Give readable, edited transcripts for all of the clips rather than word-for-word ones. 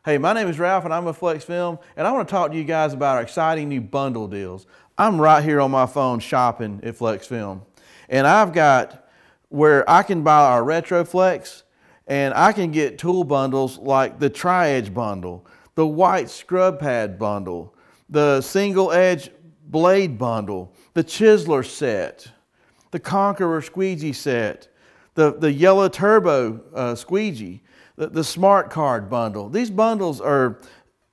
Hey, my name is Ralph and I'm with Flexfilm, and I want to talk to you guys about our exciting new bundle deals. I'm right here on my phone shopping at Flexfilm, and I've got where I can buy our Retro Flex, and I can get tool bundles like the Tri-Edge bundle, the white scrub pad bundle, the single edge blade bundle, the Chiseler set, the Conqueror squeegee set, the yellow turbo squeegee, the smart card bundle. These bundles are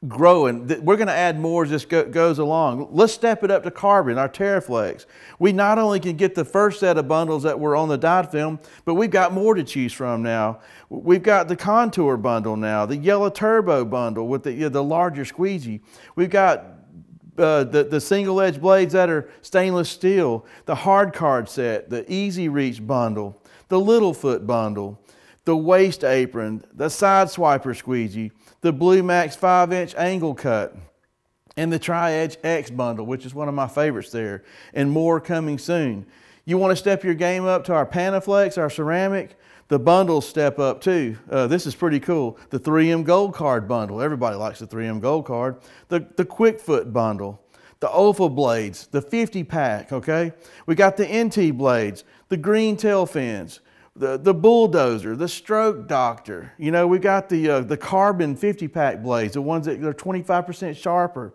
growing. We're going to add more as this goes along. Let's step it up to carbon, our TerraFlex. We not only can get the first set of bundles that were on the dyed film, but we've got more to choose from now. We've got the contour bundle now, the yellow turbo bundle with the larger squeegee. We've got the single edge blades that are stainless steel, the hard card set, the easy reach bundle, the little foot bundle, the waist apron, the side swiper squeegee, the Blue Max 5-inch angle cut, and the Tri-Edge X bundle, which is one of my favorites there, and more coming soon. You want to step your game up to our Panaflex, our ceramic? The bundles step up too. This is pretty cool. The 3M Gold Card bundle. Everybody likes the 3M Gold Card. The Quick Foot bundle, the Oval blades, the 50 pack, okay? We got the NT blades, the green tail fins, the Bulldozer, the Stroke Doctor. You know, we got the carbon 50 pack blades, the ones that are 25% sharper.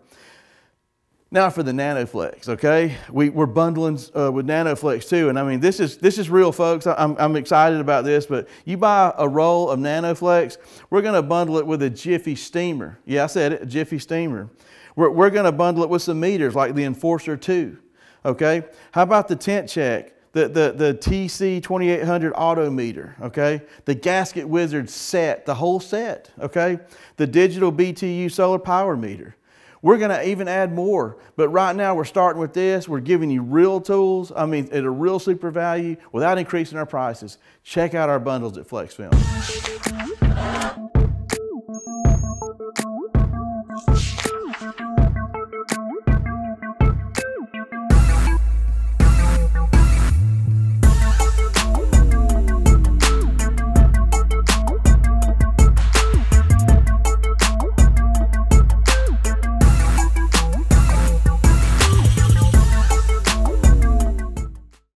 Now for the NanoFlex, okay? We're bundling with NanoFlex too, and I mean, this is real, folks. I'm excited about this, but you buy a roll of NanoFlex, we're gonna bundle it with a Jiffy steamer. Yeah, I said it, a Jiffy steamer. We're gonna bundle it with some meters like the Enforcer 2, okay? How about the Tent Check? The TC 2800 auto meter, okay? The Gasket Wizard set, the whole set, okay? The digital BTU solar power meter. We're gonna even add more, but right now we're starting with this. We're giving you real tools, I mean, at a real super value without increasing our prices. Check out our bundles at Flexfilm.